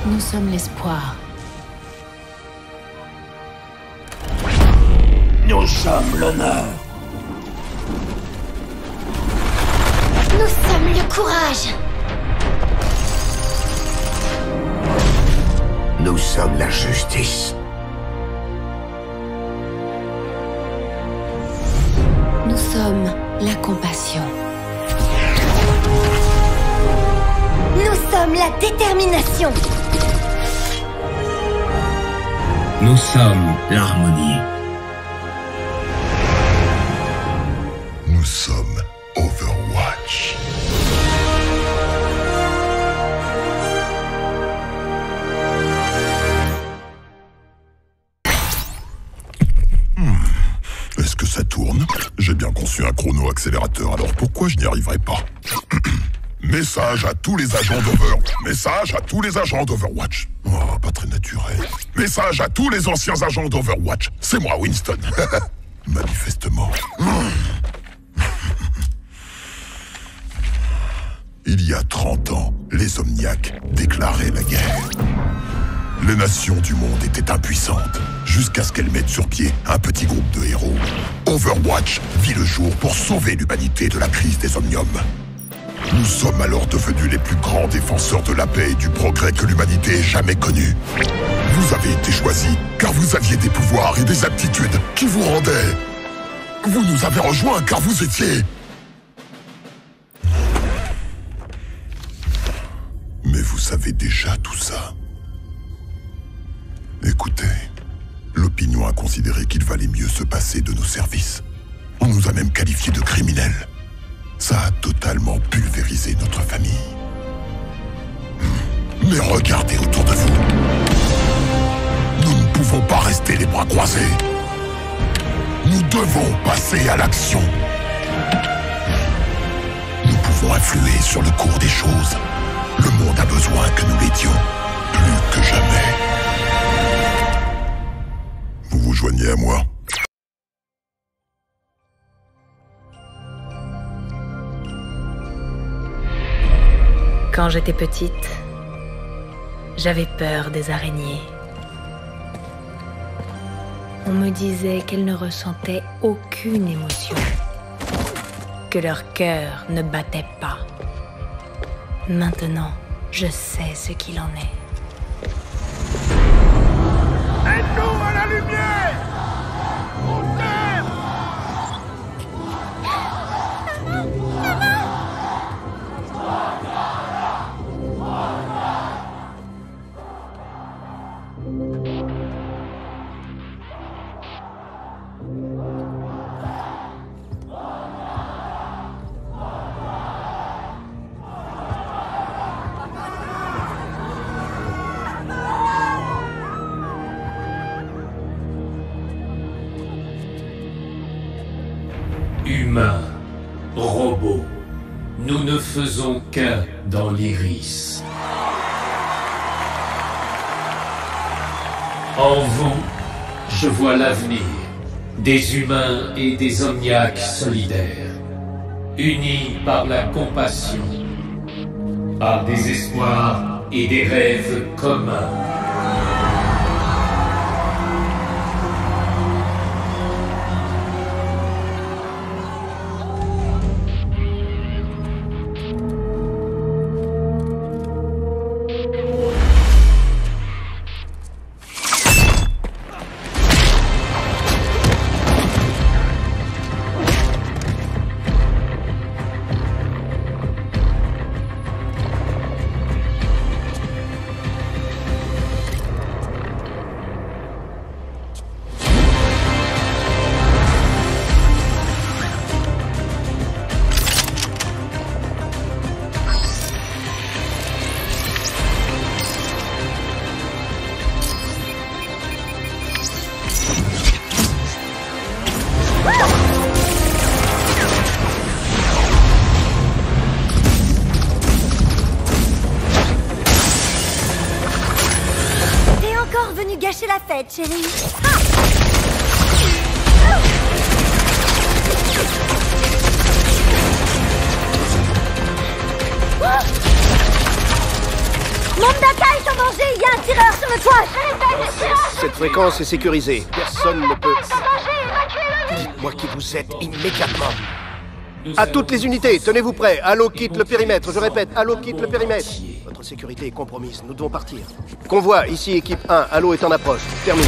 Nous sommes l'espoir. Nous sommes l'honneur. Nous sommes le courage. Nous sommes la justice. Nous sommes la compassion. Nous sommes la détermination. Nous sommes l'harmonie. Nous sommes Overwatch. Est-ce que ça tourne? J'ai bien conçu un chrono-accélérateur, alors pourquoi je n'y arriverai pas? Message à tous les agents Message à tous les agents d'Overwatch. Oh, pas très naturel. Message à tous les anciens agents d'Overwatch. C'est moi, Winston. Manifestement. Il y a 30 ans, les Omniacs déclaraient la guerre. Les nations du monde étaient impuissantes, jusqu'à ce qu'elles mettent sur pied un petit groupe de héros. Overwatch vit le jour pour sauver l'humanité de la crise des Omniums. Nous sommes alors devenus les plus grands défenseurs de la paix et du progrès que l'humanité ait jamais connus. Vous avez été choisis car vous aviez des pouvoirs et des aptitudes qui vous rendaient. Vous nous avez rejoints car vous étiez... Mais vous savez déjà tout ça. Écoutez, l'opinion a considéré qu'il valait mieux se passer de nos services. On nous a même qualifiés de criminels. Ça a totalement pulvérisé notre famille. Mais regardez autour de vous. Nous ne pouvons pas rester les bras croisés. Nous devons passer à l'action. Nous pouvons influer sur le cours des choses. Le monde a besoin que nous l'aidions, plus que jamais. Vous vous joignez à moi? Quand j'étais petite, j'avais peur des araignées. On me disait qu'elles ne ressentaient aucune émotion, que leur cœur ne battait pas. Maintenant, je sais ce qu'il en est. Aide-nous à la lumière! On t'aime! Humains, robots, nous ne faisons qu'un dans l'iris. En vous, je vois l'avenir des humains et des omniacs solidaires, unis par la compassion, par des espoirs et des rêves communs. Gâcher la fête, chérie. Monde d'attaque en danger! Il y a un tireur sur le toit! Je répète, tireur! Cette fréquence est sécurisée. Personne ne peut... Danger! Évacuez-le! Dites-moi qui vous êtes immédiatement. À toutes les unités, tenez-vous prêts. Halo quitte le périmètre. Je répète, Halo quitte le périmètre. Votre sécurité est compromise. Nous devons partir. Convoi, ici équipe 1. Halo est en approche. Terminé.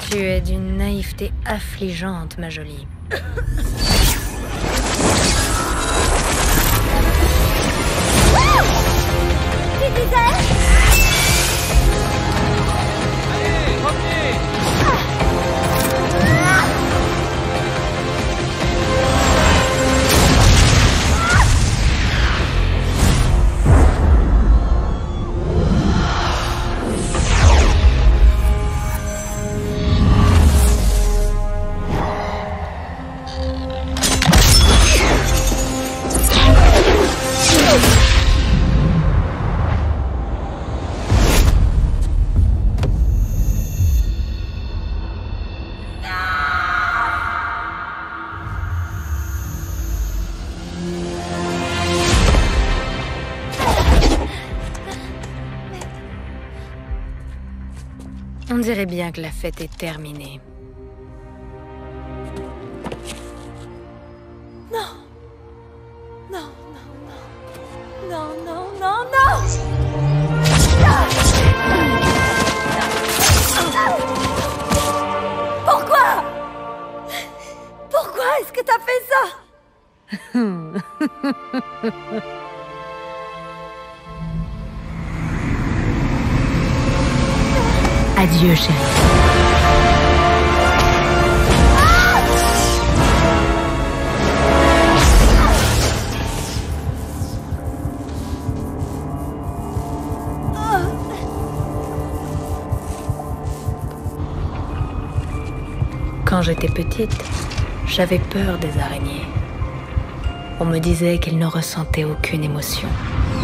Tu es d'une naïveté affligeante, ma jolie. Tu disais? Allez, revenez! On dirait bien que la fête est terminée. Non, non, non, non, non, non, non! Pourquoi? Pourquoi est-ce que t'as fait ça? Adieu, chérie. Quand j'étais petite, j'avais peur des araignées. On me disait qu'elles ne ressentaient aucune émotion,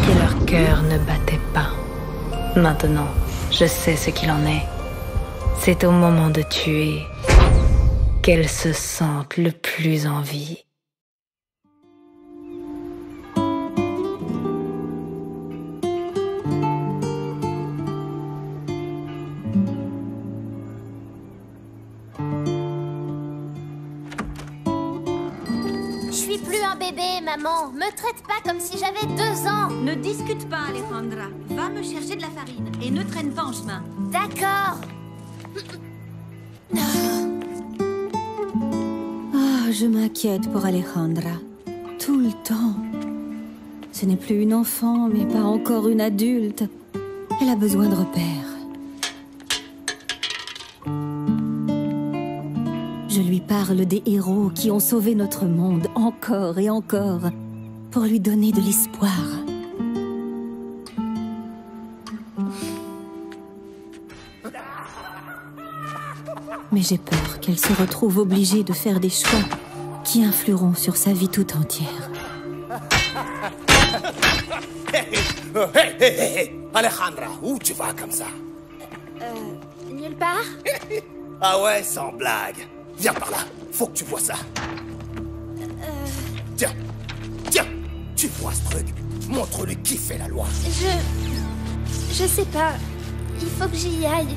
que leur cœur ne battait pas. Maintenant, je sais ce qu'il en est. C'est au moment de tuer qu'elles se sentent le plus en vie. Je suis plus un bébé, maman. Me traite pas comme si j'avais 2 ans. Ne discute pas, Alejandra. Va me chercher de la farine et ne traîne pas en chemin. D'accord. Ah, je m'inquiète pour Alejandra. Tout le temps. Ce n'est plus une enfant, mais pas encore une adulte. Elle a besoin de repères. Je lui parle des héros qui ont sauvé notre monde encore et encore pour lui donner de l'espoir. Mais j'ai peur qu'elle se retrouve obligée de faire des choix qui influeront sur sa vie tout entière. Hé, Alejandra, où tu vas comme ça? Nulle part. Ah ouais, sans blague. Viens par là, faut que tu vois ça. Tiens, tu vois ce truc? Montre-lui qui fait la loi. Je sais pas. Il faut que j'y aille.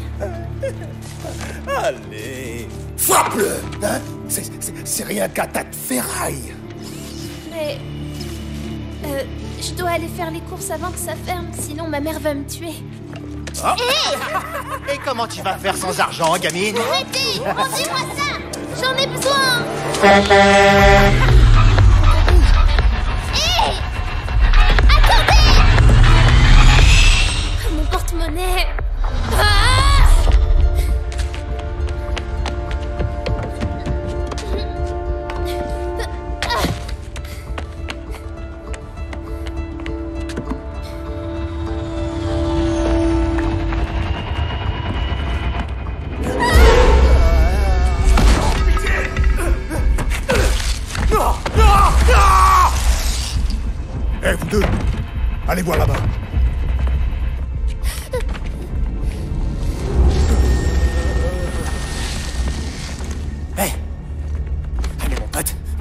Allez, frappe-le, hein? C'est rien qu'à tas de ferraille. Mais... je dois aller faire les courses avant que ça ferme, sinon ma mère va me tuer. Oh. Et comment tu vas faire sans argent, gamine? Arrêtez! Rendez-moi ça! J'en ai besoin! Hé! Attendez!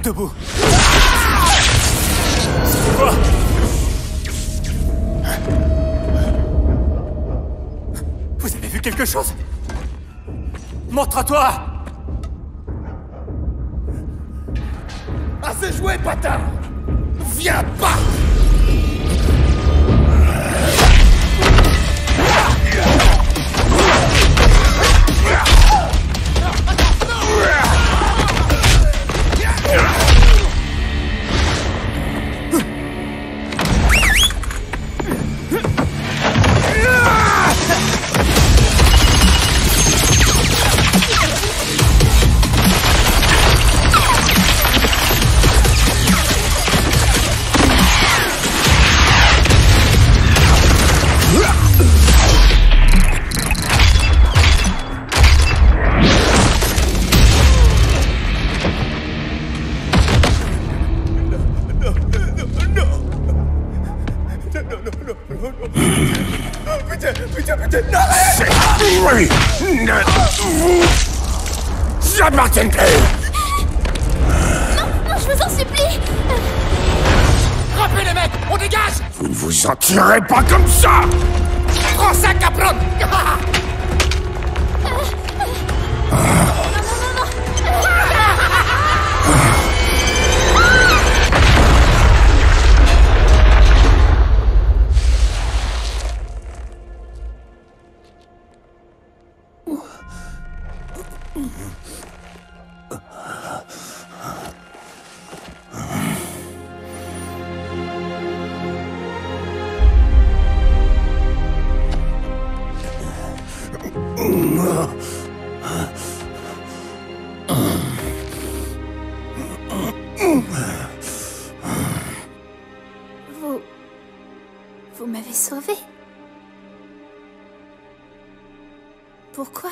Debout. Vous avez vu quelque chose? Montre-toi! Assez joué, bâtard! Viens pas! Ça ne m'appartient plus. Non, je vous en supplie. Rappelez les mecs, on dégage. Vous ne vous en tirez pas comme ça. Prends ça, Capron. Vous m'avez sauvé. Pourquoi?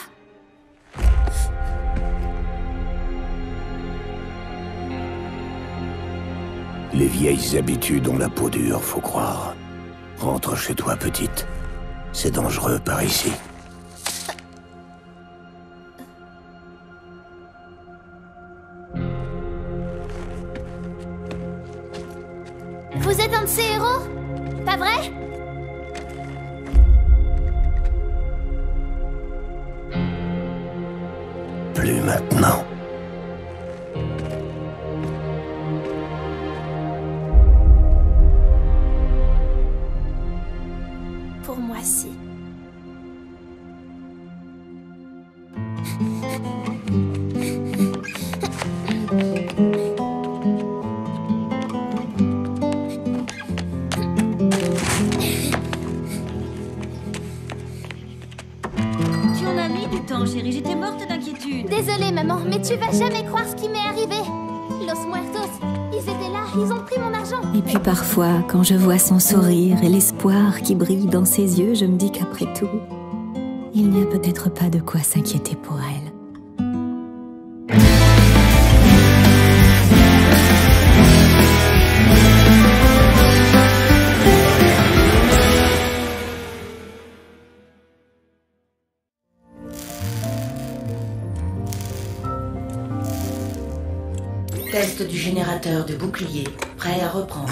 Les vieilles habitudes ont la peau dure, faut croire. Rentre chez toi, petite. C'est dangereux par ici. Vous êtes un de ces héros? Pas vrai? Plus maintenant. Pour moi, si. Tu en as mis du temps, chérie. J'étais morte d'inquiétude. Désolée, maman, mais tu vas jamais croire ce qui m'est arrivé. Los Muertos, ils étaient là, ils ont pris mon argent. Et puis parfois, quand je vois son sourire et l'espoir qui brille dans ses yeux, je me dis qu'après tout, il n'y a peut-être pas de quoi s'inquiéter pour elle. Test du générateur de bouclier, prêt à reprendre.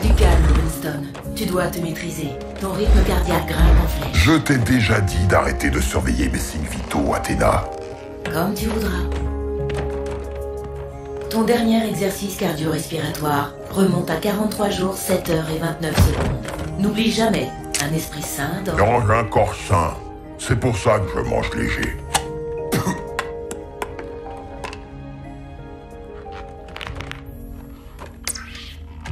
Du calme, Winston. Tu dois te maîtriser. Ton rythme cardiaque grimpe en flèche. Je t'ai déjà dit d'arrêter de surveiller mes signes vitaux, Athéna. Comme tu voudras. Ton dernier exercice cardio-respiratoire remonte à 43 jours, 7 heures et 29 secondes. N'oublie jamais, un esprit sain dans... Dans un corps sain. C'est pour ça que je mange léger.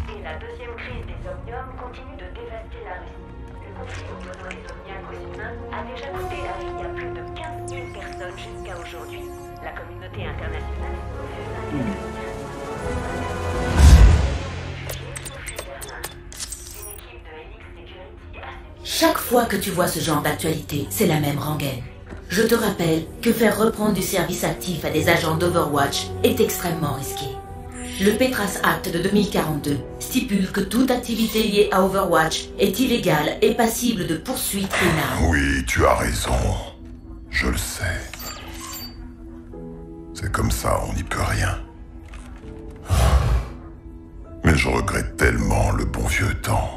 Et la deuxième crise des omniums continue de dévaster la Russie. Le conflit opposant les omniaques aux humains a déjà coûté la vie à plus de 15 000 personnes jusqu'à aujourd'hui. La communauté internationale Chaque fois que tu vois ce genre d'actualité, c'est la même rengaine. Je te rappelle que faire reprendre du service actif à des agents d'Overwatch est extrêmement risqué. Le Petras Act de 2042 stipule que toute activité liée à Overwatch est illégale et passible de poursuites pénales. Oui, tu as raison. Je le sais. C'est comme ça, on n'y peut rien. Mais je regrette tellement le bon vieux temps.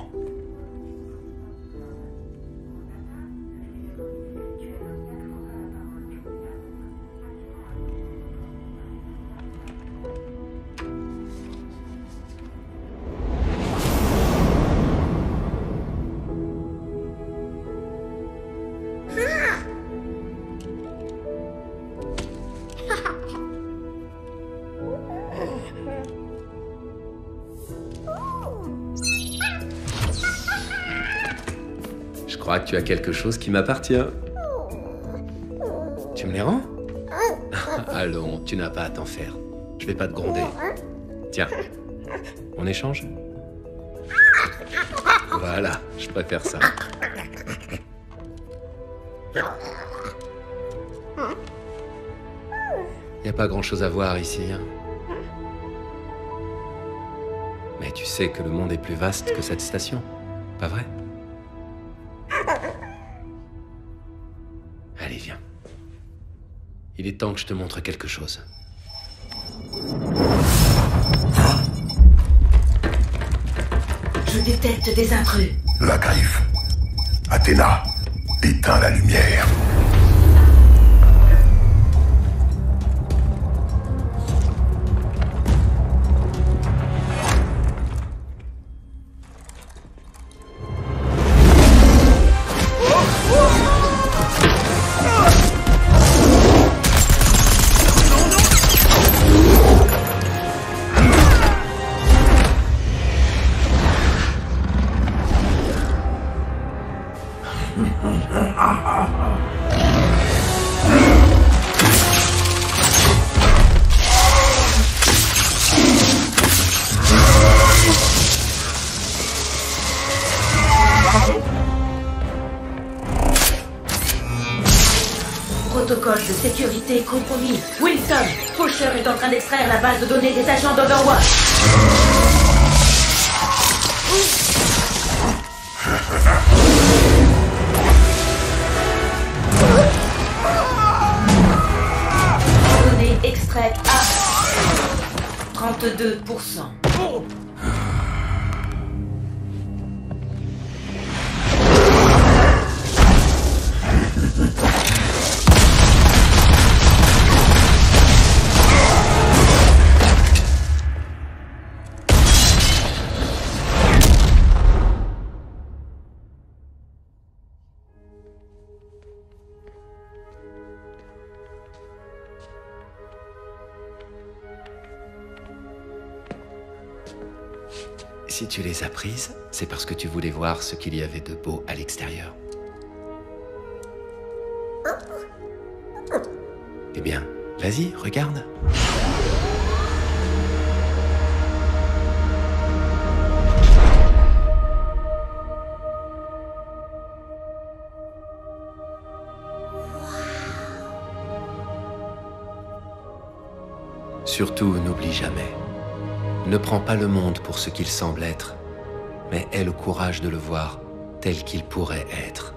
Je crois que tu as quelque chose qui m'appartient. Tu me les rends? Allons, tu n'as pas à t'en faire. Je vais pas te gronder. Tiens, on échange? Voilà, je préfère ça. Y a pas grand-chose à voir ici, hein? Mais tu sais que le monde est plus vaste que cette station, pas vrai? Allez, viens. Il est temps que je te montre quelque chose. Je détecte des intrus. La griffe. Athéna, éteins la lumière. Protocole de sécurité compromis. Winston, Pusher est en train d'extraire la base de données des agents d'Overwatch. Données extraites à 32%. Si tu les as prises, c'est parce que tu voulais voir ce qu'il y avait de beau à l'extérieur. Eh bien, vas-y, regarde. Surtout, n'oublie jamais. Ne prends pas le monde pour ce qu'il semble être, mais aie le courage de le voir tel qu'il pourrait être.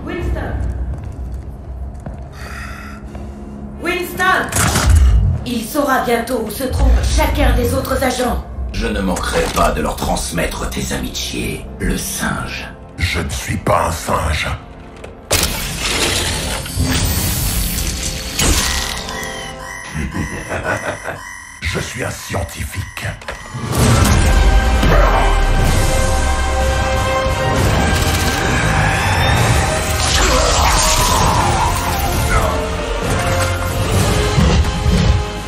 Winston! Winston! Il saura bientôt où se trouve chacun des autres agents. Je ne manquerai pas de leur transmettre tes amitiés, le singe. Je ne suis pas un singe. Je suis un scientifique.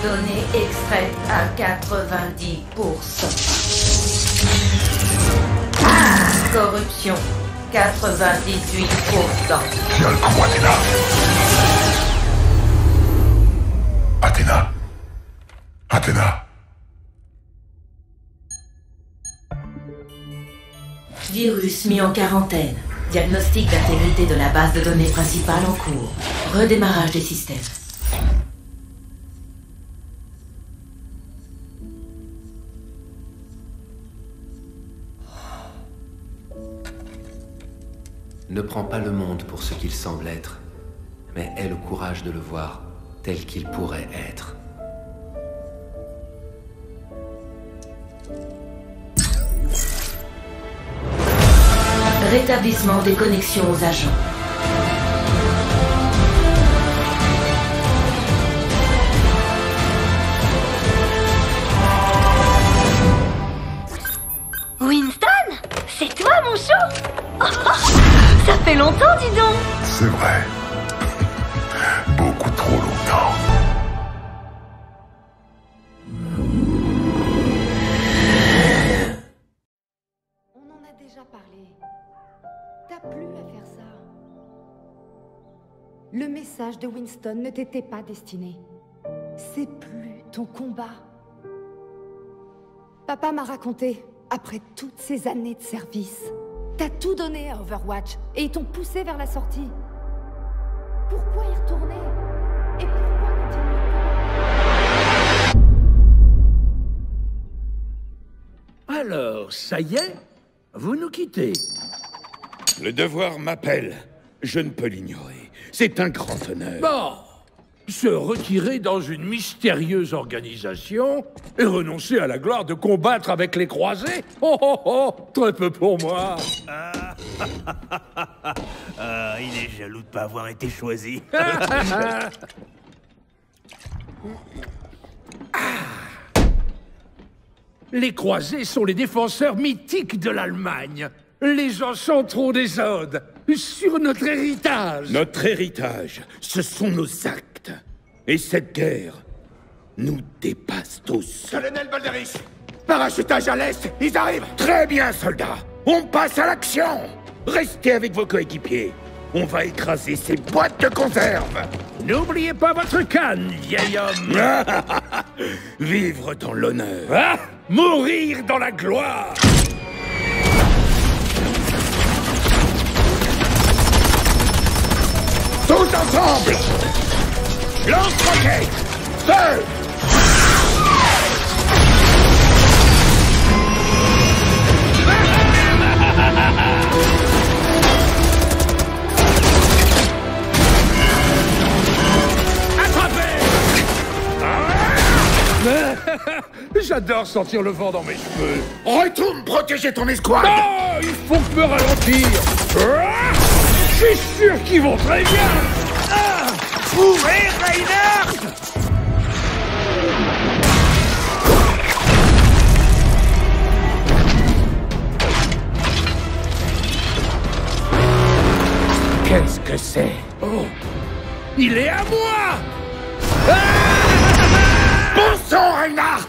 Données extraites à 90%. Corruption, 98%. Tiens le coup, Athéna. Athéna. Athéna. Virus mis en quarantaine. Diagnostic d'intégrité de la base de données principale en cours. Redémarrage des systèmes. Ne prends pas le monde pour ce qu'il semble être, mais aie le courage de le voir tel qu'il pourrait être. Rétablissement des connexions aux agents. Winston? C'est toi, mon chou? Oh, ça fait longtemps, dis donc. C'est vrai. Beaucoup trop longtemps. On en a déjà parlé. T'as plus à faire ça. Le message de Winston ne t'était pas destiné. C'est plus ton combat. Papa m'a raconté, après toutes ces années de service, t'as tout donné à Overwatch et ils t'ont poussé vers la sortie. Pourquoi y retourner? Et pourquoi continuer? Alors, ça y est? Vous nous quittez. Le devoir m'appelle. Je ne peux l'ignorer. C'est un grand honneur. Bon, se retirer dans une mystérieuse organisation et renoncer à la gloire de combattre avec les croisés? Oh oh oh, très peu pour moi. Il est jaloux de pas avoir été choisi. Les croisés sont les défenseurs mythiques de l'Allemagne. Les ancêtres des Odes sur notre héritage. Notre héritage, ce sont nos actes. Et cette guerre nous dépasse tous. Colonel Balderich, Parachutage à l'est, ils arrivent. Très bien, soldats. On passe à l'action. Restez avec vos coéquipiers. On va écraser ces boîtes de conserve. N'oubliez pas votre canne, vieil homme. Vivre dans l'honneur. Ah, mourir dans la gloire. Tous ensemble. Lance-roquette. Feu. J'adore sentir le vent dans mes cheveux. Retourne protéger ton escouade. Non, il faut me ralentir. Je suis sûr qu'ils vont très bien. Ouvrez, Reinhardt! Qu'est-ce que c'est? Oh, il est à moi. Bon sang, Reinhardt!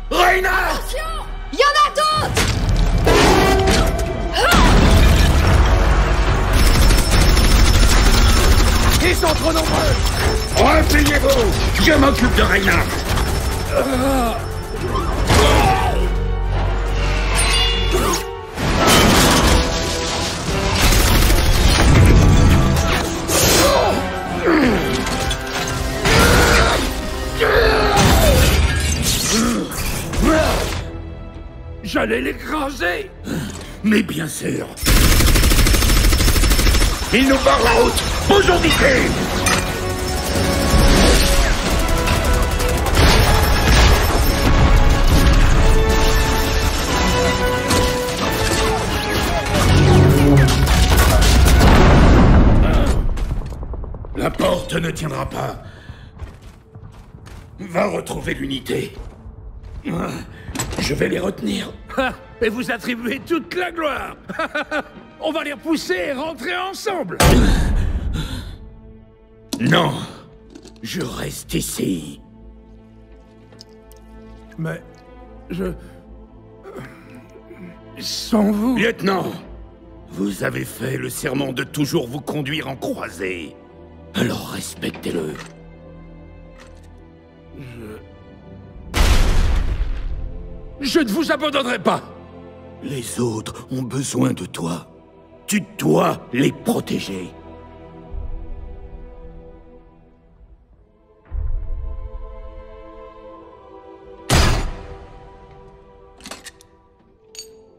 Reinhardt! Il y en a d'autres! Ils sont trop nombreux! Repliez-vous! Je m'occupe de Reinhardt! J'allais l'écraser. Mais bien sûr. Il nous barre la route. Bougeons vite. La porte ne tiendra pas. Va retrouver l'unité. Je vais les retenir. Et vous attribuez toute la gloire. On va les repousser et rentrer ensemble. Non. Je reste ici. Mais... Sans vous... Lieutenant, vous avez fait le serment de toujours vous conduire en croisée. Alors respectez-le. Je ne vous abandonnerai pas. Les autres ont besoin de toi. Tu dois les protéger.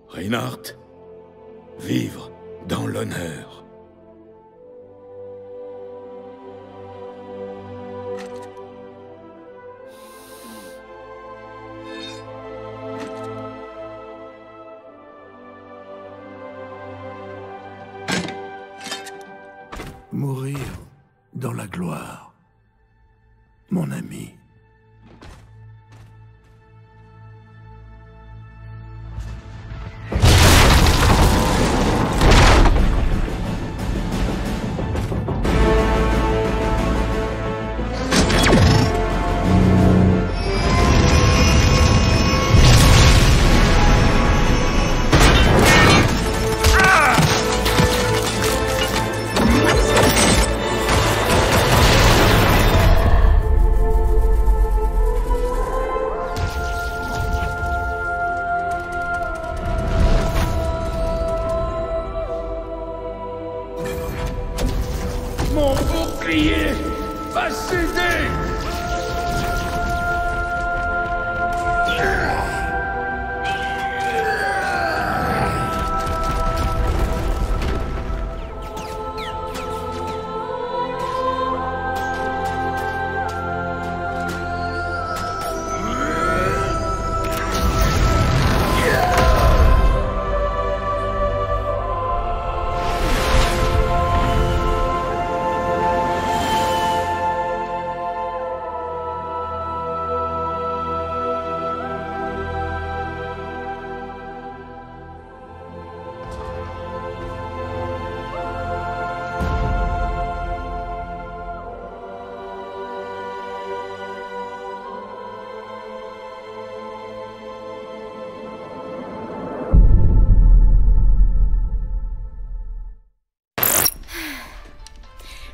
Reinhardt, vivre dans l'honneur. Mourir dans la gloire, mon ami. Mon bouclier va céder.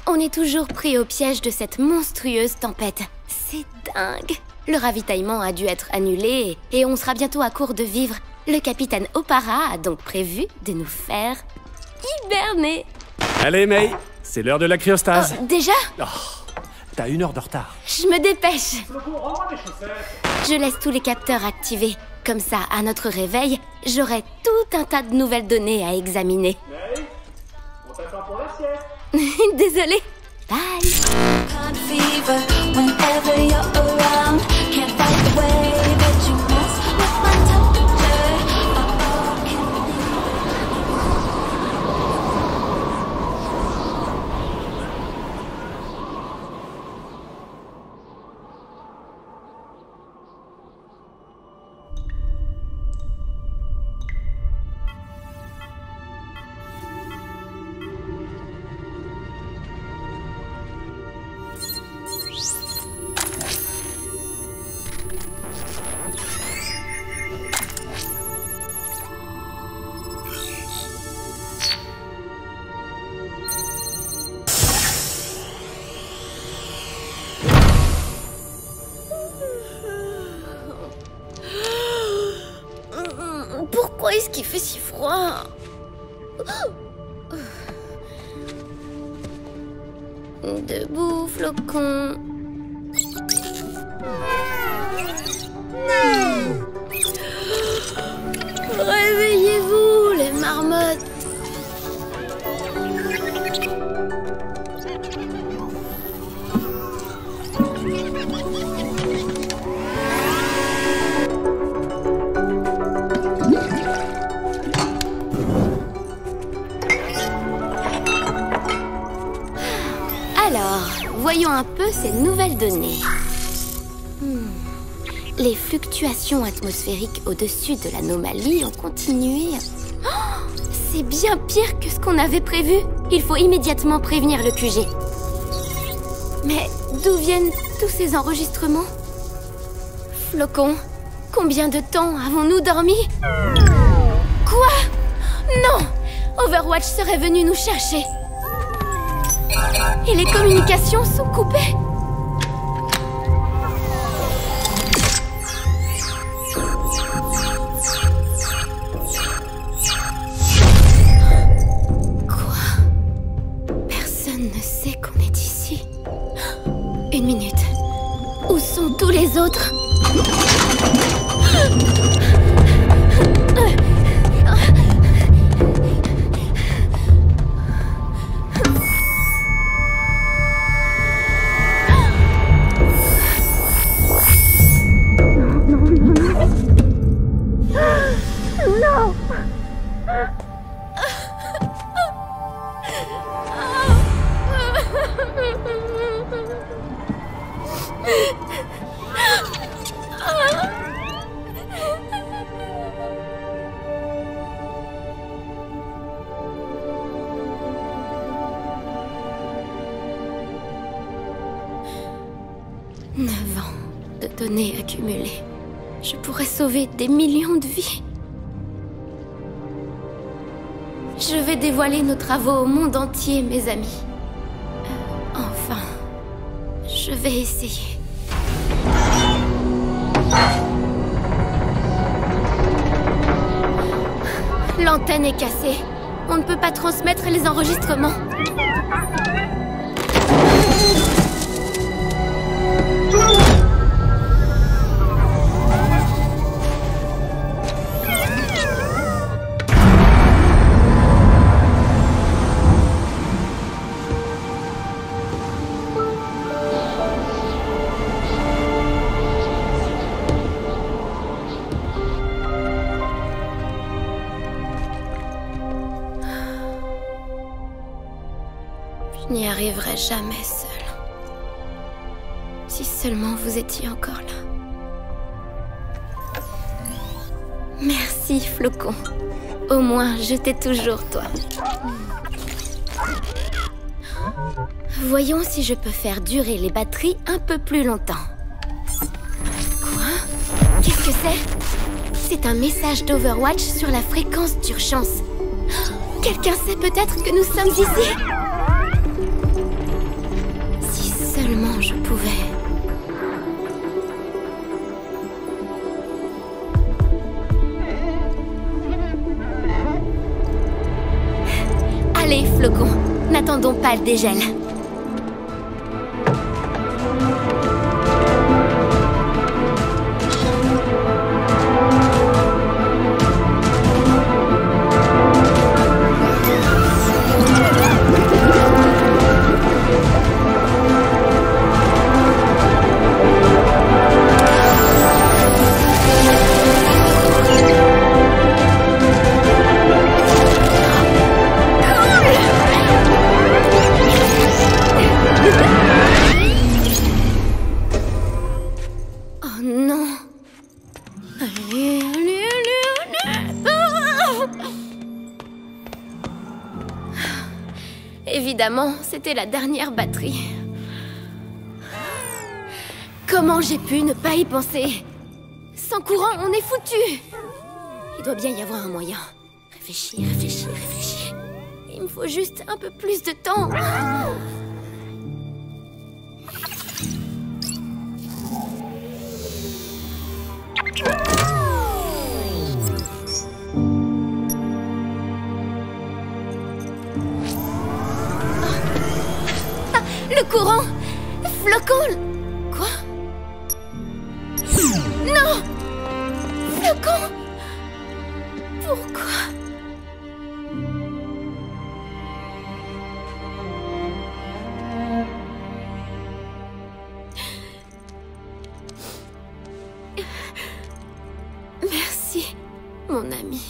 On est toujours pris au piège de cette monstrueuse tempête. C'est dingue. Le ravitaillement a dû être annulé et on sera bientôt à court de vivres. Le capitaine Opara a donc prévu de nous faire hiberner. Allez, May, c'est l'heure de la cryostase. Oh, déjà? Oh, t'as 1 heure de retard. Je me dépêche. Je laisse tous les capteurs activés. Comme ça, à notre réveil, j'aurai tout un tas de nouvelles données à examiner. May, on t'attend pour la sieste. Désolée. Bye. Pourquoi est-ce qu'il fait si froid? Debout, flocon. Réveillez-vous, les marmottes. Alors, voyons un peu ces nouvelles données. Les fluctuations atmosphériques au-dessus de l'anomalie ont continué. Oh, c'est bien pire que ce qu'on avait prévu. Il faut immédiatement prévenir le QG. Mais d'où viennent tous ces enregistrements? Flocon, combien de temps avons-nous dormi? Quoi? Non! Overwatch serait venu nous chercher. Et les communications sont coupées. Personne ne sait qu'on est ici. Une minute. Où sont tous les autres? Non. De données accumulées. Je pourrais sauver des millions de vies. Je vais dévoiler nos travaux au monde entier, mes amis. Enfin, je vais essayer. L'antenne est cassée. On ne peut pas transmettre les enregistrements. Je n'y arriverai jamais seule. Si seulement vous étiez encore là. Merci, Flocon. Au moins, je t'ai toujours, toi. Voyons si je peux faire durer les batteries un peu plus longtemps. Quoi? Qu'est-ce que c'est? C'est un message d'Overwatch sur la fréquence d'urgence. Quelqu'un sait peut-être que nous sommes ici? Si seulement je pouvais... Allez, Flocon, n'attendons pas le dégel. Évidemment, c'était la dernière batterie. Comment j'ai pu ne pas y penser? Sans courant, on est foutu. Il doit bien y avoir un moyen. Réfléchis, réfléchis, réfléchis. Il me faut juste un peu plus de temps. Le courant! Flocon! Quoi? Non! Flocon! Pourquoi? Merci, mon ami.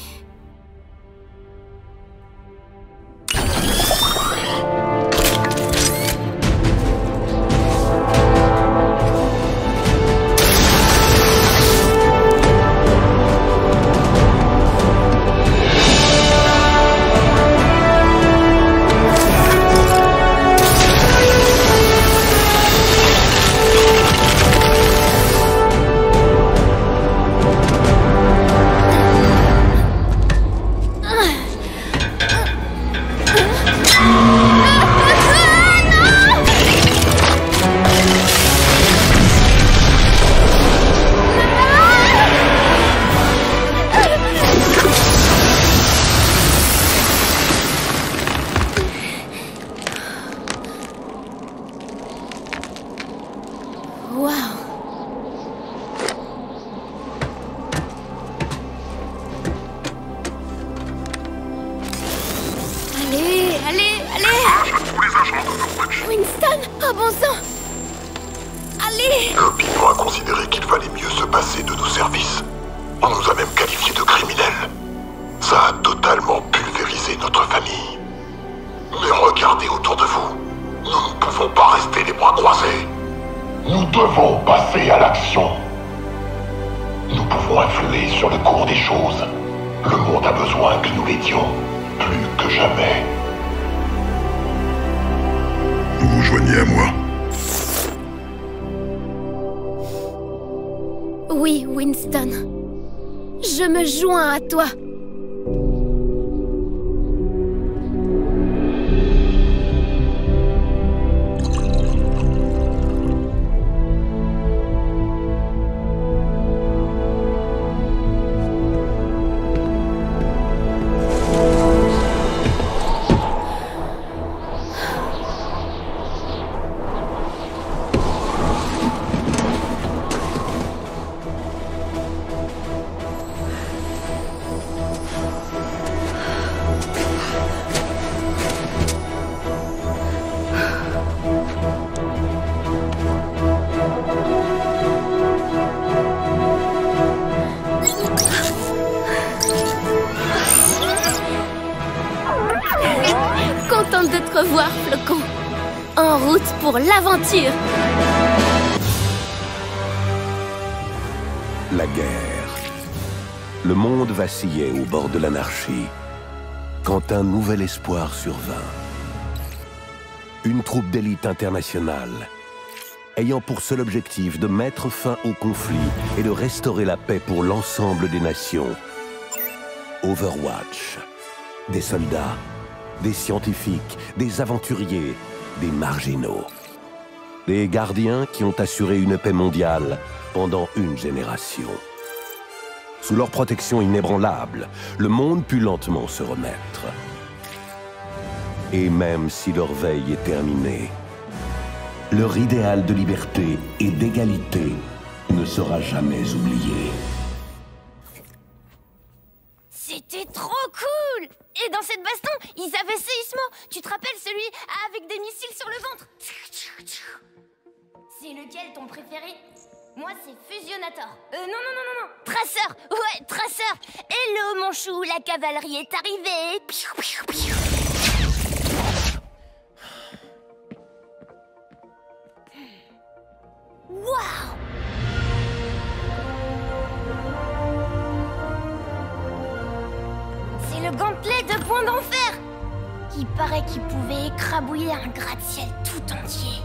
les agents d'Overwatch. Winston, oh bon sang! Allez! L'opinion a considéré qu'il valait mieux se passer de nos services. On nous a même qualifiés de criminels. Ça a totalement pulvérisé notre famille. Mais regardez autour de vous. Nous ne pouvons pas rester les bras croisés. Nous devons passer à l'action. Nous pouvons influer sur le cours des choses. Le monde a besoin que nous l'aidions, plus que jamais. Vous vous joignez à moi? Oui, Winston. Je me joins à toi. Contente de te revoir, Flocon. En route pour l'aventure. La guerre. Le monde vacillait au bord de l'anarchie quand un nouvel espoir survint. Une troupe d'élite internationale ayant pour seul objectif de mettre fin au conflit et de restaurer la paix pour l'ensemble des nations. Overwatch. Des soldats, des scientifiques, des aventuriers, des marginaux. Des gardiens qui ont assuré une paix mondiale pendant une génération. Sous leur protection inébranlable, le monde put lentement se remettre. Et même si leur veille est terminée, leur idéal de liberté et d'égalité ne sera jamais oublié. C'était trop cool! Et dans cette baston, ils avaient séismo. Tu te rappelles celui avec des missiles sur le ventre? C'est lequel ton préféré? Moi, c'est Fusionnator. Non. Traceur. Ouais, Traceur. Hello, mon chou, la cavalerie est arrivée. Waouh! C'est le gantelet de Point d'Enfer. Il paraît qu'il pouvait écrabouiller un gratte-ciel tout entier.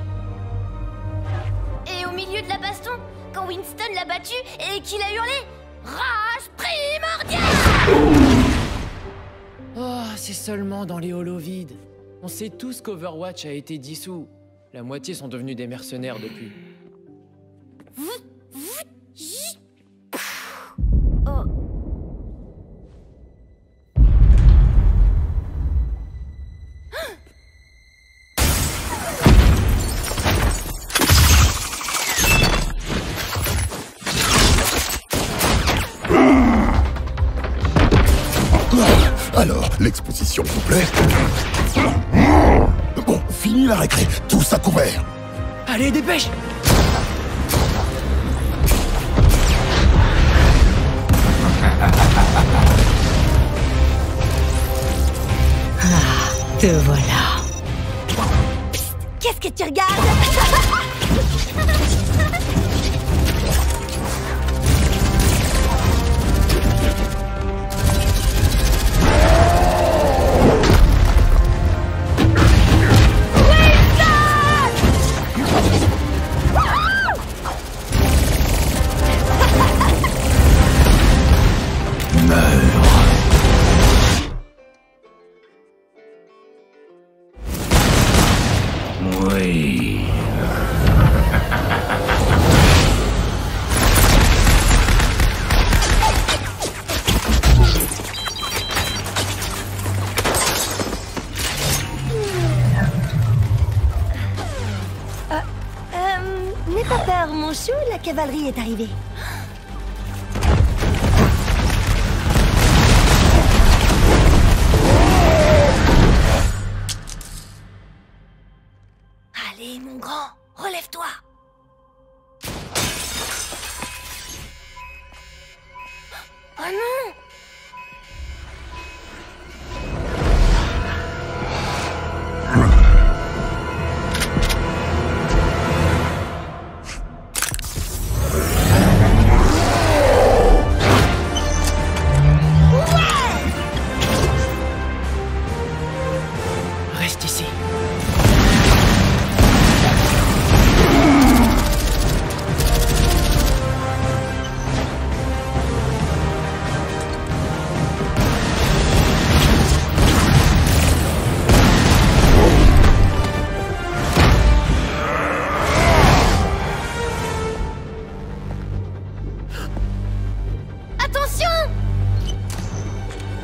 Et au milieu de la baston, quand Winston l'a battu et qu'il a hurlé « Rage primordiale !» Oh, c'est seulement dans les holos vides. On sait tous qu'Overwatch a été dissous. La moitié sont devenus des mercenaires depuis. Oh. Alors, l'exposition vous plaît? Bon, fini la récré, tous à couvert. Allez, dépêche! Ah, te voilà. Psst, qu'est-ce que tu regardes? Oui. N'aie pas peur, mon chou, la cavalerie est arrivée.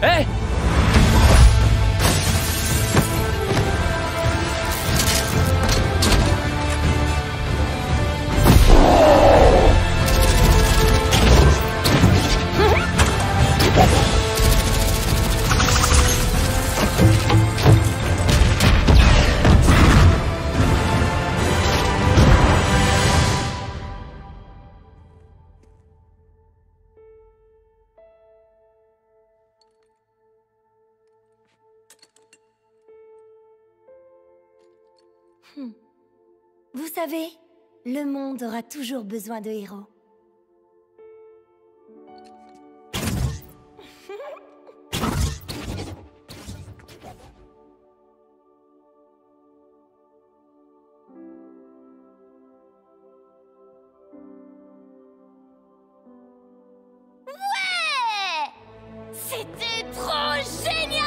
Hé! Vous savez, le monde aura toujours besoin de héros. Ouais! C'était trop génial!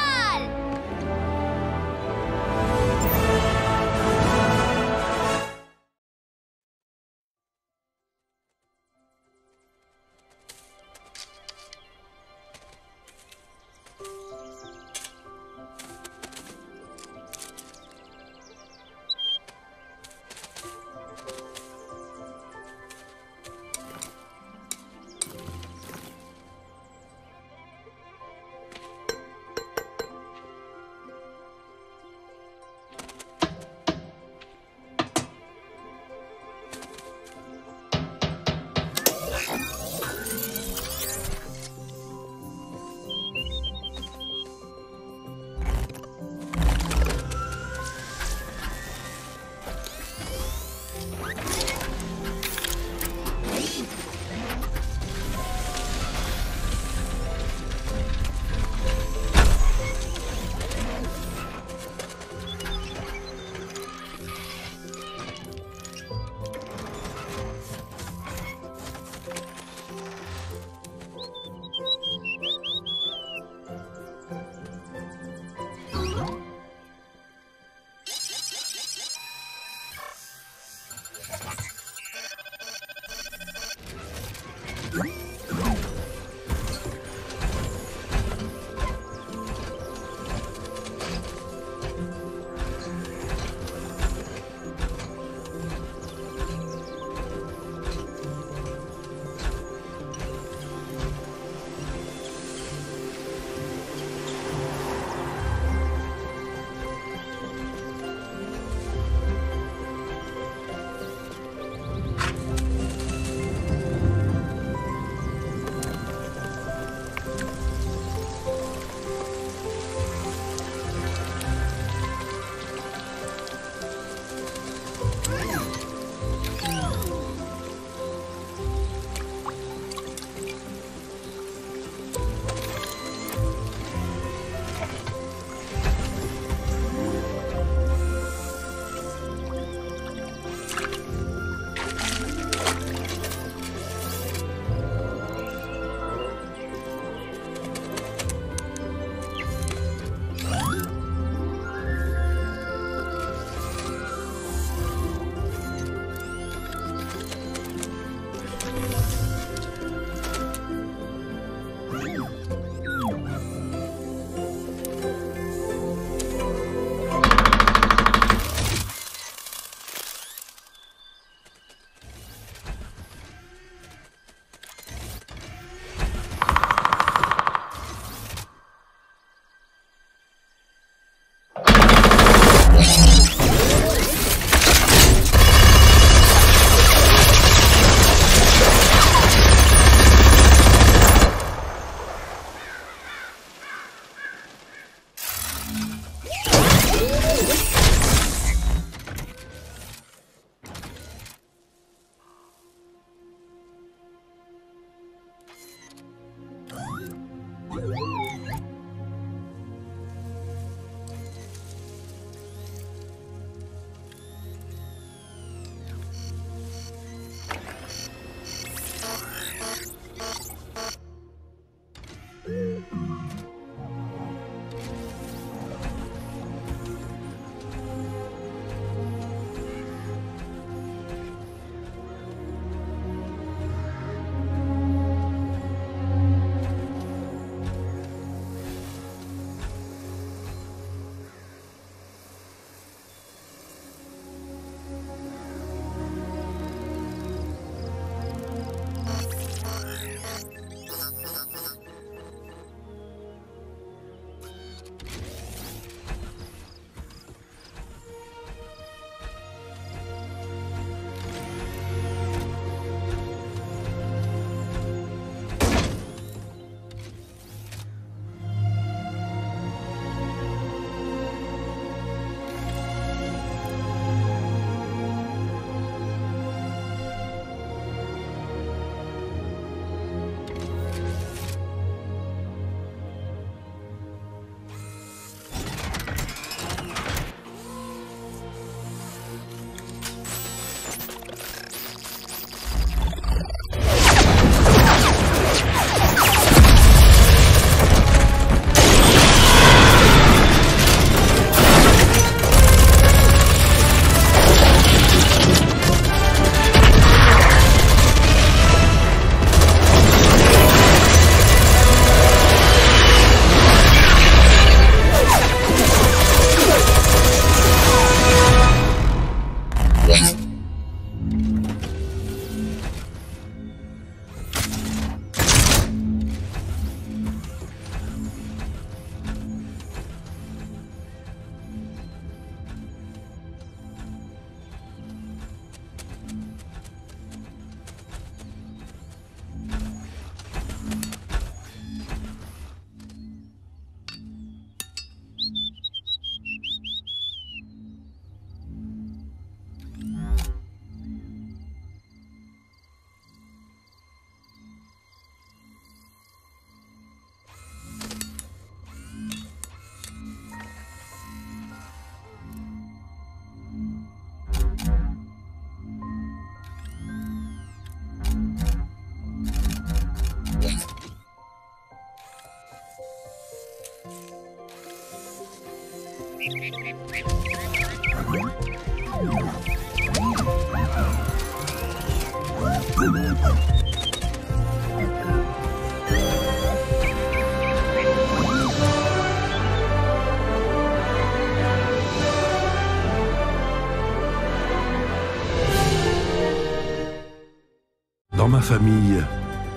Dans ma famille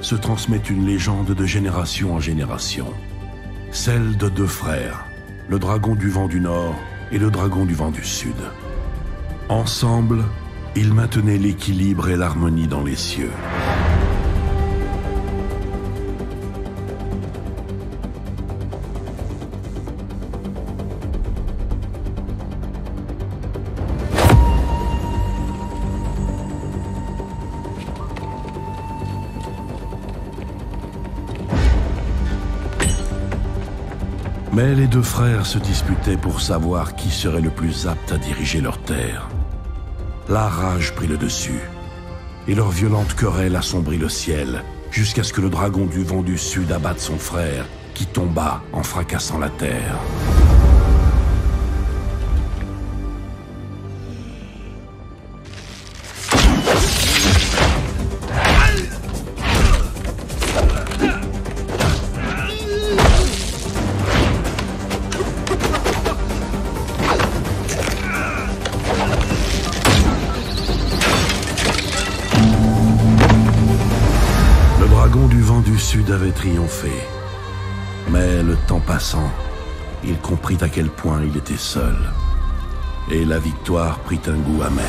se transmet une légende de génération en génération. Celle de deux frères, le dragon du vent du Nord et le dragon du vent du Sud. Ensemble, ils maintenaient l'équilibre et l'harmonie dans les cieux. Mais les deux frères se disputaient pour savoir qui serait le plus apte à diriger leur terre. La rage prit le dessus, et leur violente querelle assombrit le ciel, jusqu'à ce que le dragon du vent du Sud abatte son frère, qui tomba en fracassant la terre. Avait triomphé. Mais le temps passant, il comprit à quel point il était seul. Et la victoire prit un goût amer.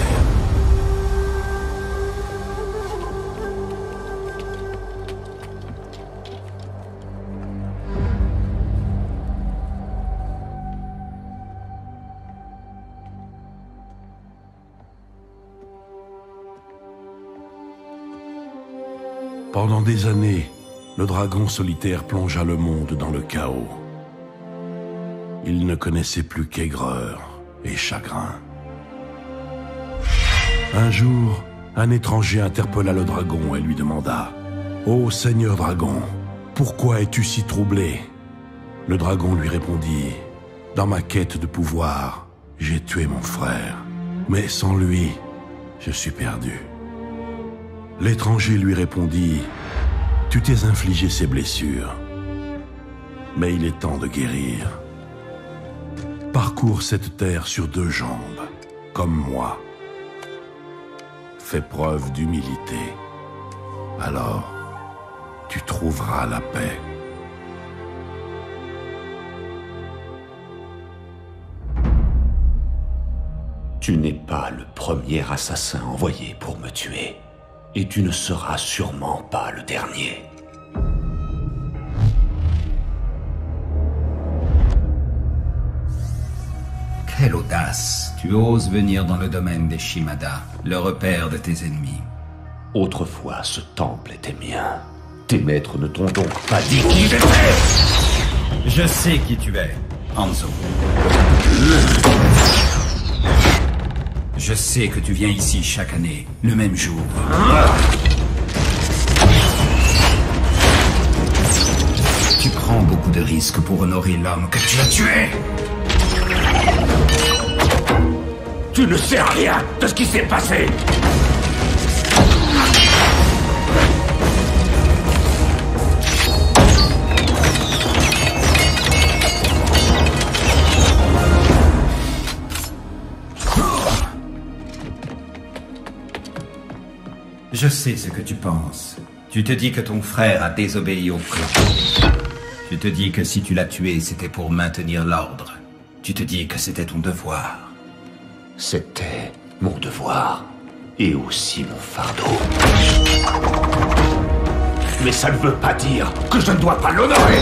Pendant des années, le dragon solitaire plongea le monde dans le chaos. Il ne connaissait plus qu'aigreur et chagrin. Un jour, un étranger interpella le dragon et lui demanda « Ô Seigneur dragon, pourquoi es-tu si troublé ?» Le dragon lui répondit « Dans ma quête de pouvoir, j'ai tué mon frère, mais sans lui, je suis perdu. » L'étranger lui répondit « Tu t'es infligé ces blessures, mais il est temps de guérir. Parcours cette terre sur deux jambes, comme moi. Fais preuve d'humilité, alors tu trouveras la paix. » Tu n'es pas le premier assassin envoyé pour me tuer. Et tu ne seras sûrement pas le dernier. Quelle audace! Tu oses venir dans le domaine des Shimada, le repère de tes ennemis. Autrefois, ce temple était mien. Tes maîtres ne t'ont donc pas dit qui j'étais! Je sais qui tu es, Hanzo. Je sais que tu viens ici chaque année, le même jour. Tu prends beaucoup de risques pour honorer l'homme que tu as tué. Tu ne sais rien de ce qui s'est passé. Je sais ce que tu penses. Tu te dis que ton frère a désobéi au clan. Tu te dis que si tu l'as tué, c'était pour maintenir l'ordre. Tu te dis que c'était ton devoir. C'était mon devoir. Et aussi mon fardeau. Mais ça ne veut pas dire que je ne dois pas l'honorer.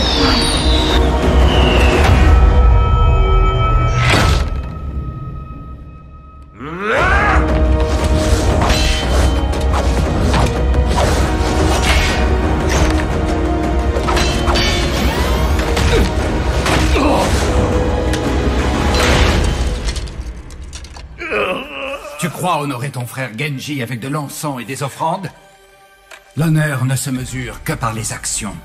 Tu crois honorer ton frère Genji avec de l'encens et des offrandes? L'honneur ne se mesure que par les actions.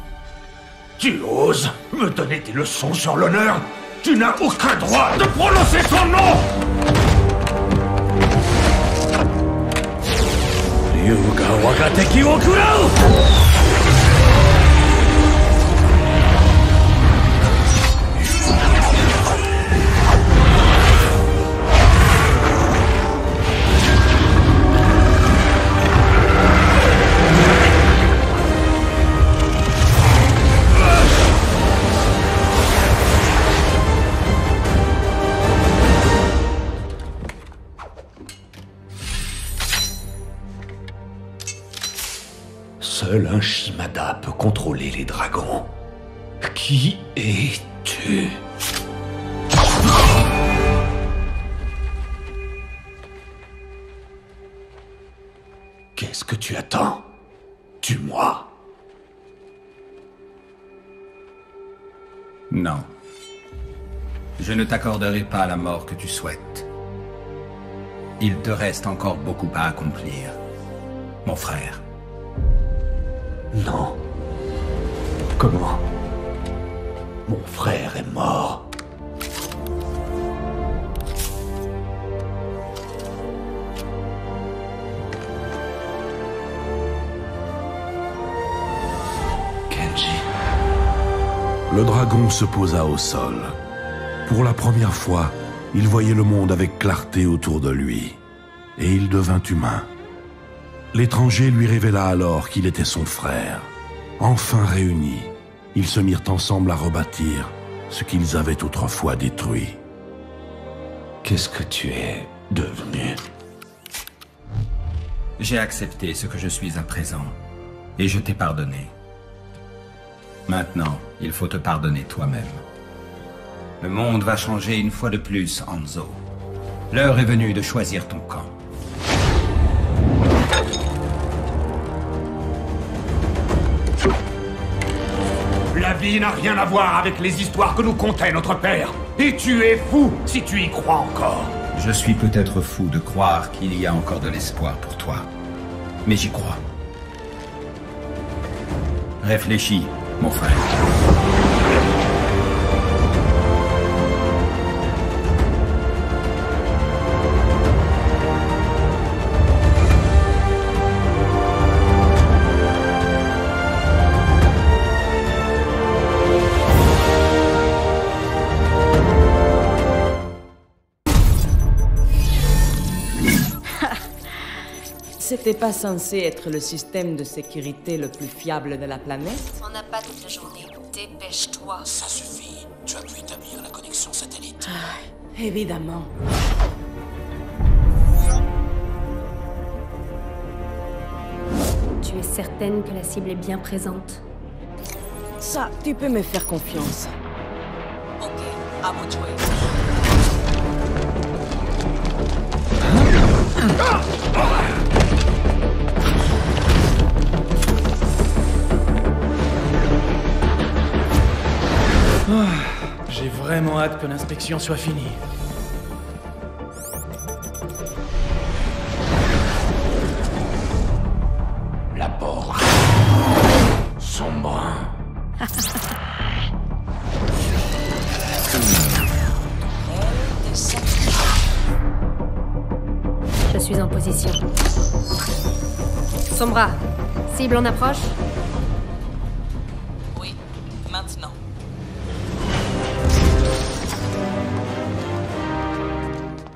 Tu oses me donner des leçons sur l'honneur? Tu n'as aucun droit de prononcer son nom! Ryuga Wagateki wo kurau! Seul un Shimada peut contrôler les dragons. Qui es-tu? Qu'est-ce que tu attends? Tue-moi. Non. Je ne t'accorderai pas la mort que tu souhaites. Il te reste encore beaucoup à accomplir, mon frère. Non. Comment? Mon frère est mort. Kenji. Le dragon se posa au sol. Pour la première fois, il voyait le monde avec clarté autour de lui. Et il devint humain. L'étranger lui révéla alors qu'il était son frère. Enfin réunis, ils se mirent ensemble à rebâtir ce qu'ils avaient autrefois détruit. Qu'est-ce que tu es devenu? J'ai accepté ce que je suis à présent, et je t'ai pardonné. Maintenant, il faut te pardonner toi-même. Le monde va changer une fois de plus, Hanzo. L'heure est venue de choisir ton camp. La vie n'a rien à voir avec les histoires que nous contait notre père. Et tu es fou si tu y crois encore. Je suis peut-être fou de croire qu'il y a encore de l'espoir pour toi. Mais j'y crois. Réfléchis, mon frère. C'était pas censé être le système de sécurité le plus fiable de la planète? On n'a pas toute la journée. Dépêche-toi. Ça suffit. Tu as pu établir la connexion satellite. Évidemment. Tu es certaine que la cible est bien présente? Ça, tu peux me faire confiance. Ok, à vous de jouer. J'ai vraiment hâte que l'inspection soit finie. La porte sombre. Je suis en position. Sombra, cible en approche? Oui, maintenant.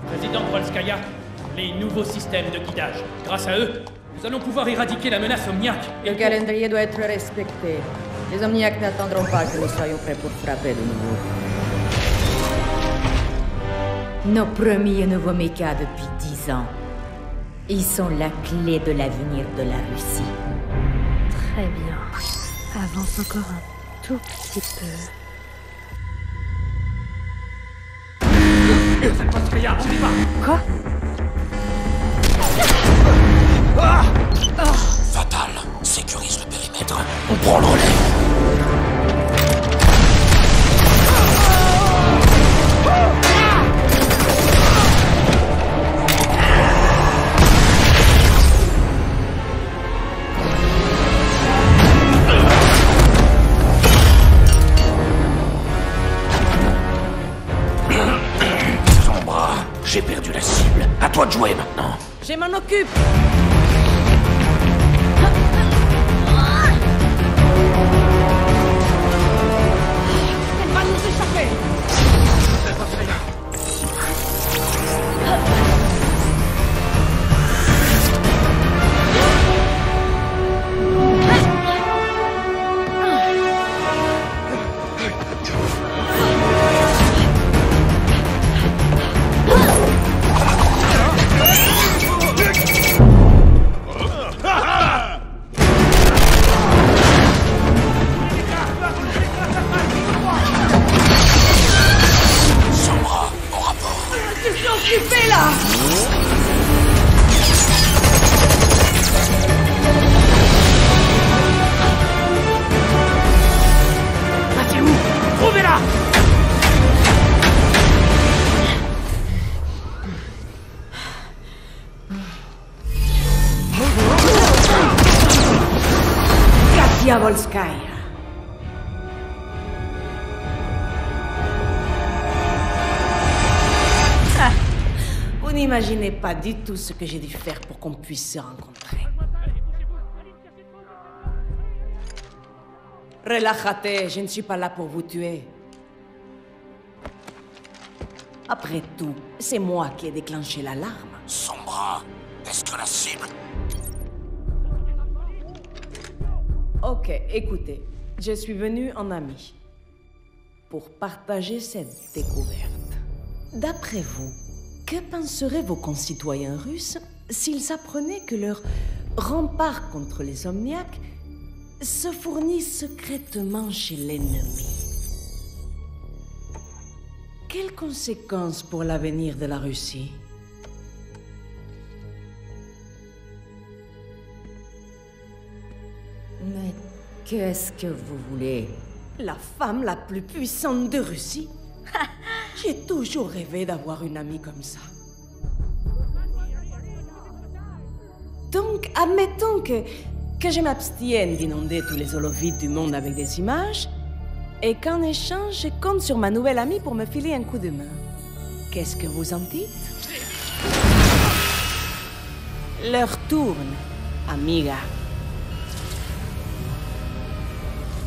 Président Polskaya, les nouveaux systèmes de guidage. Grâce à eux, nous allons pouvoir éradiquer la menace omniaque. Le calendrier doit être respecté. Les omniaques n'attendront pas que nous soyons prêts pour frapper de nouveau. Nos premiers nouveaux mechas depuis 10 ans. Ils sont la clé de l'avenir de la Russie. Très bien. Avance encore un tout petit peu. Quoi? Fatal, sécurise le périmètre. On prend le relais. J'ai perdu la cible. À toi de jouer maintenant. Je m'en occupe. Elle va nous échapper. Volskaya. Ah, vous n'imaginez pas du tout ce que j'ai dû faire pour qu'on puisse se rencontrer. Relájate, je ne suis pas là pour vous tuer. Après tout, c'est moi qui ai déclenché l'alarme. Sombra, est-ce que la cible... Ok, écoutez, je suis venu en ami pour partager cette découverte. D'après vous, que penseraient vos concitoyens russes s'ils apprenaient que leur rempart contre les Omniacs se fournit secrètement chez l'ennemi? Quelles conséquences pour l'avenir de la Russie? Mais qu'est-ce que vous voulez? La femme la plus puissante de Russie? J'ai toujours rêvé d'avoir une amie comme ça. Donc, admettons que je m'abstienne d'inonder tous les holovides du monde avec des images, et qu'en échange, je compte sur ma nouvelle amie pour me filer un coup de main. Qu'est-ce que vous en dites? L'heure tourne, amiga.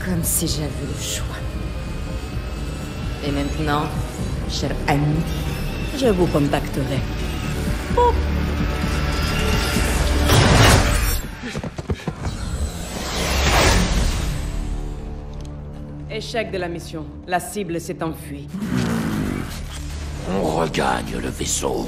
Comme si j'avais le choix. Et maintenant, cher ami, je vous contacterai. Oh. Échec de la mission. La cible s'est enfuie. On regagne le vaisseau.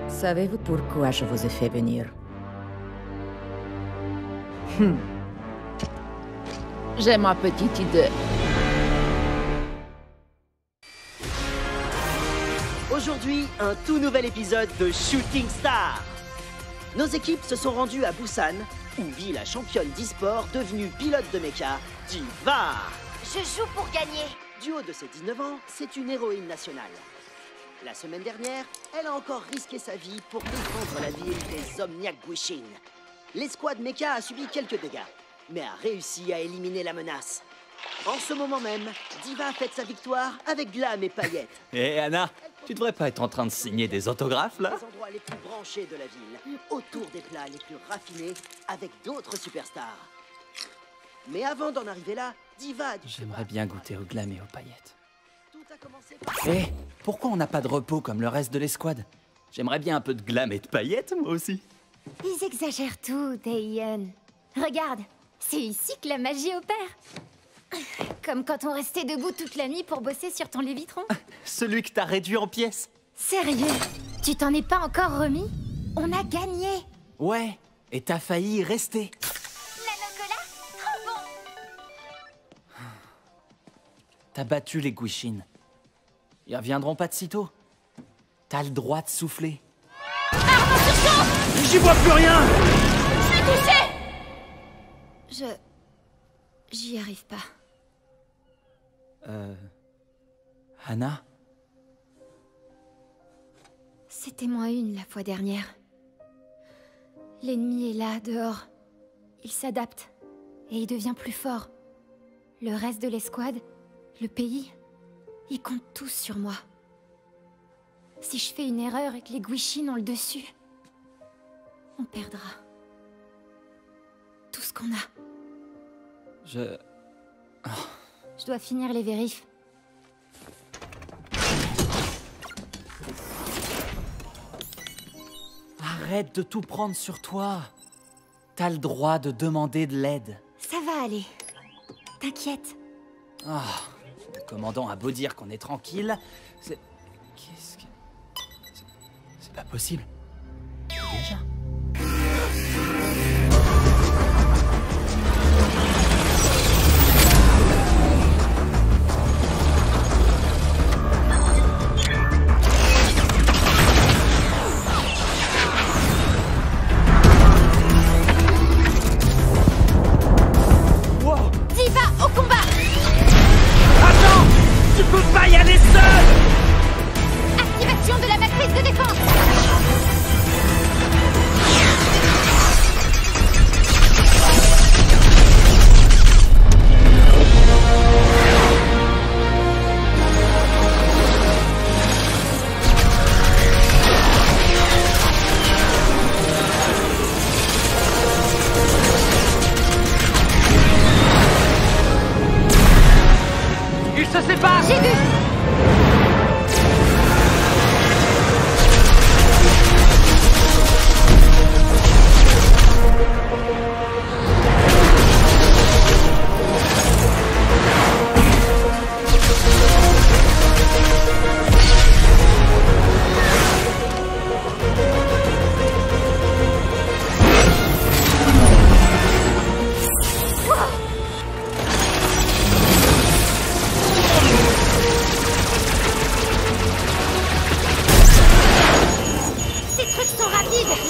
Savez-vous pourquoi je vous ai fait venir? J'ai ma petite idée. Aujourd'hui, un tout nouvel épisode de Shooting Star. Nos équipes se sont rendues à Busan, où vit la championne d'e-sport devenue pilote de mecha, Diva. Je joue pour gagner. Du haut de ses 19 ans, c'est une héroïne nationale. La semaine dernière, elle a encore risqué sa vie pour défendre la ville des Omniacs Guishin. L'escouade mecha a subi quelques dégâts, mais a réussi à éliminer la menace. En ce moment même, Diva fête sa victoire avec glam et paillettes. Hé Anna, tu devrais pas être en train de signer des autographes là? Les endroits les plus branchés de la ville, autour des plats les plus raffinés, avec d'autres superstars. Mais avant d'en arriver là, Diva a dû... J'aimerais bien goûter au glam et aux paillettes. Hé, pourquoi on n'a pas de repos comme le reste de l'escouade? J'aimerais bien un peu de glam et de paillettes, moi aussi. Ils exagèrent tout, Taeyeon. Regarde, c'est ici que la magie opère. Comme quand on restait debout toute la nuit pour bosser sur ton lévitron. Celui que t'as réduit en pièces. Sérieux? Tu t'en es pas encore remis? On a gagné. Ouais, et t'as failli y rester. Nanocola? Trop bon. T'as battu les Guishin. Ils reviendront pas de sitôt. T'as le droit de souffler. J'y vois plus rien! Je suis touchée! J'y arrive pas. Hana? C'était -1 la fois dernière. L'ennemi est là, dehors. Il s'adapte. Et il devient plus fort. Le reste de l'escouade, le pays, ils comptent tous sur moi. Si je fais une erreur et que les Gwishin ont le dessus, on perdra. Tout ce qu'on a. Je dois finir les vérifs. Arrête de tout prendre sur toi. T'as le droit de demander de l'aide. Ça va aller. T'inquiète. Ah, le commandant a beau dire qu'on est tranquille, c'est... Qu'est-ce que... C'est pas possible. Déjà.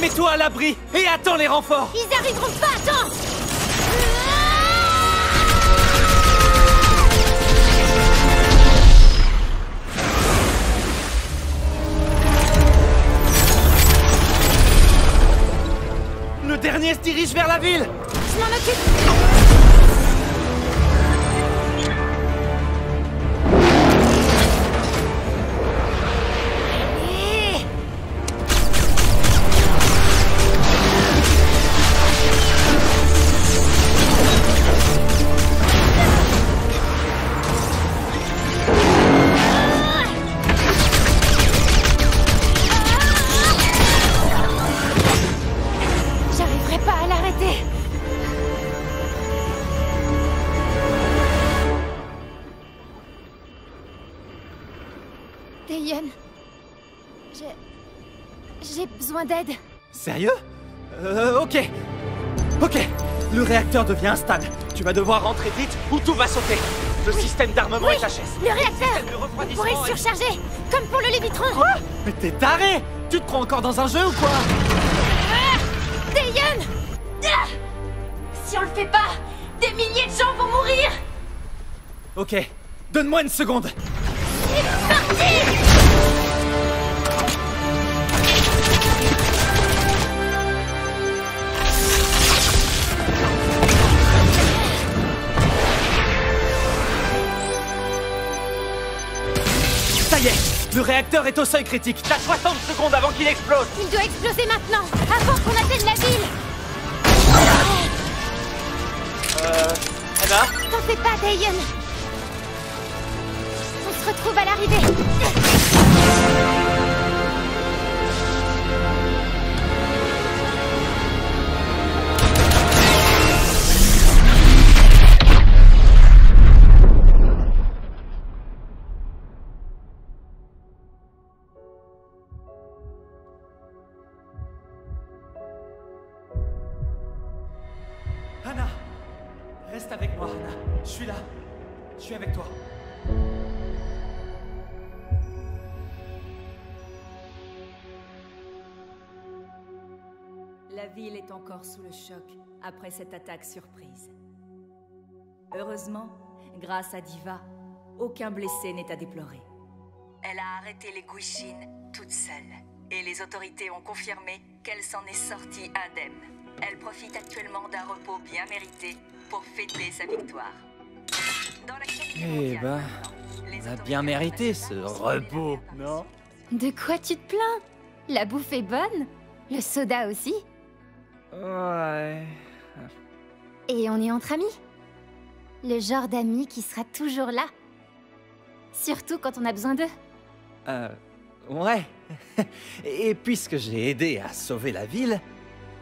Mets-toi à l'abri et attends les renforts. Ils arriveront pas, attends. Le dernier se dirige vers la ville. Je m'en occupe. J'ai besoin d'aide. Sérieux? Ok. Ok. Le réacteur devient instable. Tu vas devoir rentrer vite ou tout va sauter. Le système d'armement est HS. Le réacteur pourrait le surcharger, comme pour le Lévitron. Quoi? Mais t'es taré! Tu te crois encore dans un jeu ou quoi? Taeyeon! Si on le fait pas, des milliers de gens vont mourir. Ok. Donne-moi une seconde. C'est parti! Ça y est, le réacteur est au seuil critique. T'as 60 secondes avant qu'il explose. Il doit exploser maintenant, avant qu'on atteigne la ville. Hana? T'en fais pas, Taeyeon. On se retrouve à l'arrivée. Hana! Reste avec moi, Hana. Je suis là. Je suis avec toi. La ville est encore sous le choc après cette attaque surprise. Heureusement, grâce à Diva, Aucun blessé n'est à déplorer. Elle a arrêté les Guishin toute seule. Et les autorités ont confirmé qu'elle s'en est sortie indemne. Elle profite actuellement d'un repos bien mérité pour fêter sa victoire. Eh ben, on a bien mérité ce repos, non? De quoi tu te plains? La bouffe est bonne, le soda aussi. Ouais... Et on est entre amis. Le genre d'amis qui sera toujours là. Surtout quand on a besoin d'eux. Ouais. Et puisque j'ai aidé à sauver la ville,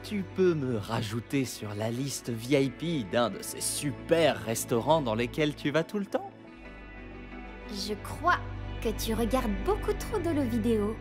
tu peux me rajouter sur la liste VIP d'un de ces super restaurants dans lesquels tu vas tout le temps? Je crois que tu regardes beaucoup trop de nos vidéos.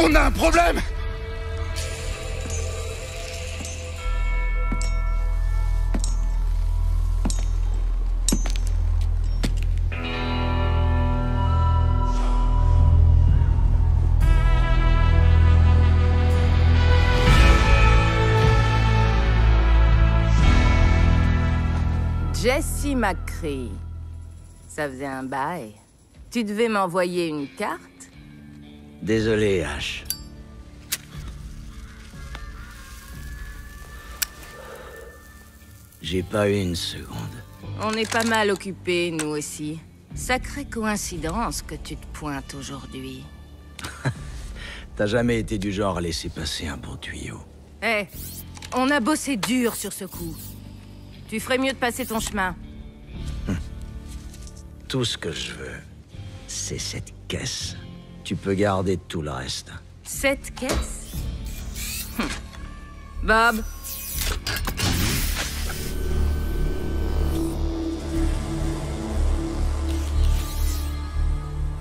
On a un problème! Jessie McCree. Ça faisait un bail. Tu devais m'envoyer une carte? Désolé, Ash. J'ai pas eu une seconde. On est pas mal occupés, nous aussi. Sacrée coïncidence que tu te pointes aujourd'hui. T'as jamais été du genre à laisser passer un bon tuyau. Eh, on a bossé dur sur ce coup. Tu ferais mieux de passer ton chemin. Tout ce que je veux, c'est cette caisse. Tu peux garder tout le reste. Cette caisse? Bob?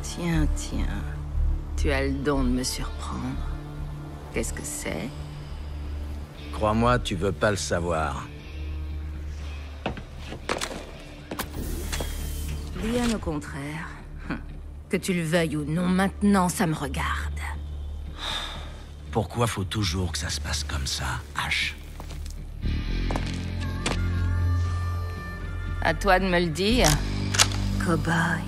Tiens, tiens. Tu as le don de me surprendre. Qu'est-ce que c'est? Crois-moi, tu veux pas le savoir. Bien au contraire. Que tu le veuilles ou non, maintenant, ça me regarde. Pourquoi faut toujours que ça se passe comme ça, Ash? À toi de me le dire, cow-boy.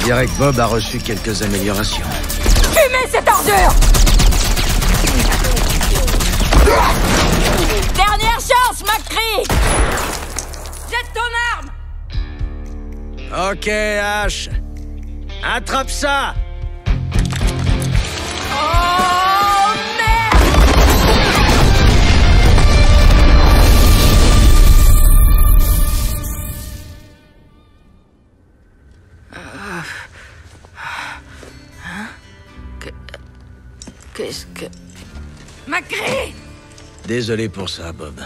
Je dirais que Bob a reçu quelques améliorations. Fumez cette ordure! Dernière chance, McCree! Jette ton arme! Ok, Ash. Attrape ça! Oh, merde! Qu'est-ce que... McCree! Désolé pour ça, Bob.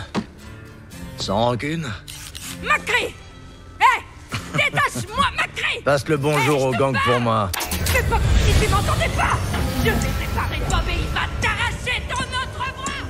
Sans rancune. McCree! Hé! Détache-moi, McCree! Passe le bonjour au gang pour moi. Fais pas comme si tu m'entendais pas! Je vais préparer Bob et il va t'arracher ton autre bras!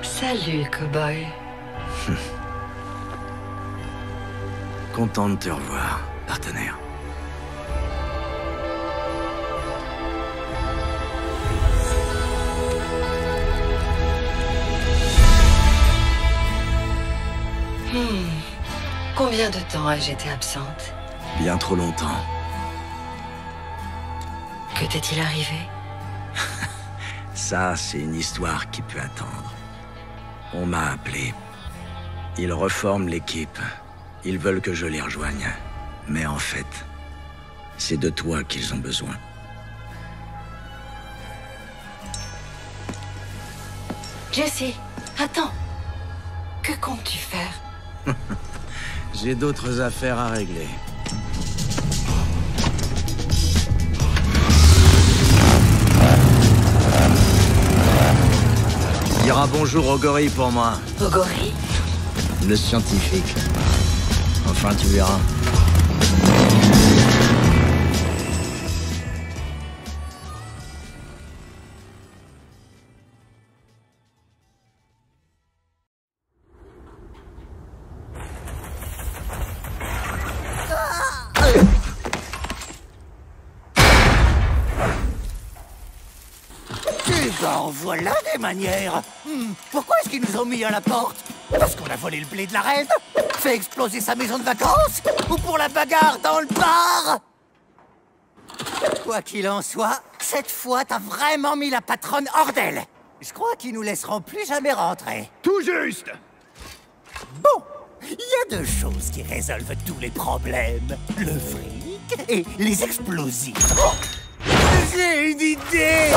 Salut, cow-boy. Content de te revoir, partenaire. Combien de temps ai-je été absente? Bien trop longtemps. Que t'est-il arrivé? Ça, c'est une histoire qui peut attendre. On m'a appelé. Ils reforment l'équipe. Ils veulent que je les rejoigne. Mais en fait, c'est de toi qu'ils ont besoin. Jesse, attends. Que comptes-tu faire? J'ai d'autres affaires à régler. Dira bonjour au gorille pour moi. Au gorille? Le scientifique. Enfin, tu verras. Ben, voilà des manières. Pourquoi est-ce qu'ils nous ont mis à la porte? Parce qu'on a volé le blé de la reine? Fait exploser sa maison de vacances? Ou pour la bagarre dans le bar? Quoi qu'il en soit, cette fois, t'as vraiment mis la patronne hors d'elle. Je crois qu'ils nous laisseront plus jamais rentrer. Tout juste! Bon, il y a deux choses qui résolvent tous les problèmes. Le fric et les explosifs. Oh, j'ai une idée!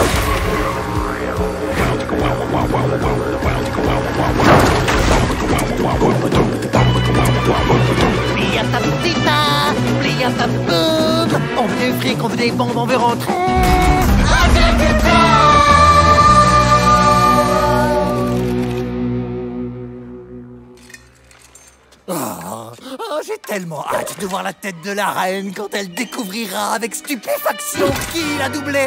Plia pa pipa, plia pa boum. On veut des fric, on veut des bombes, on veut rentrer. J'ai tellement hâte de voir la tête de la reine quand elle découvrira avec stupéfaction qui l'a doublé.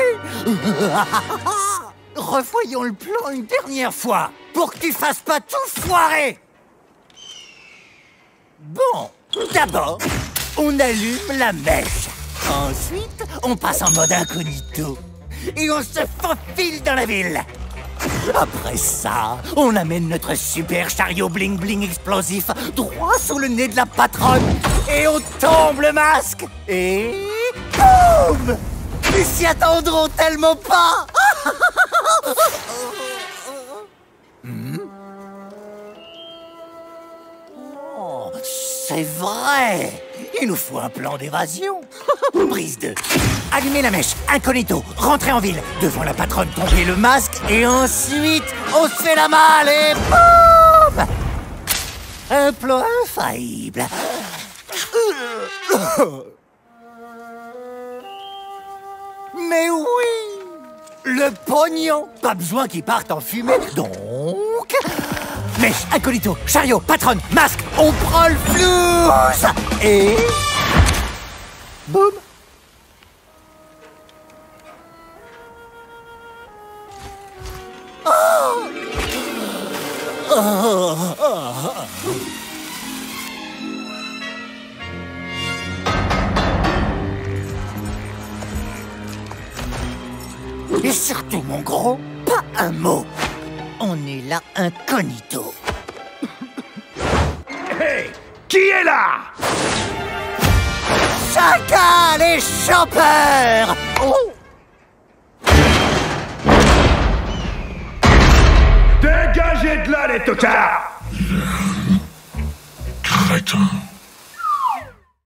Revoyons le plan une dernière fois, pour que tu fasses pas tout foirer. Bon, d'abord, on allume la mèche. Ensuite, on passe en mode incognito. Et on se faufile dans la ville. Après ça, on amène notre super chariot bling-bling explosif droit sous le nez de la patronne. Et on tombe le masque. Et... boum! Ils s'y attendront tellement pas. Oh, c'est vrai. Il nous faut un plan d'évasion. Prise 2. Allumer la mèche, incognito, rentrer en ville, devant la patronne, tomber le masque, et ensuite, on se fait la malle et boum! Un plan infaillible. Mais oui! Le pognon! Pas besoin qu'il parte en fumée, donc... Mèche, incognito, chariot, patronne, masque, on prend le flouze! Et... boum! Et surtout, mon gros, pas un mot. On est là incognito. Hey! Qui est là? Chacal et Chopper! Oh! Dégagez de là, les tocards! Crétin.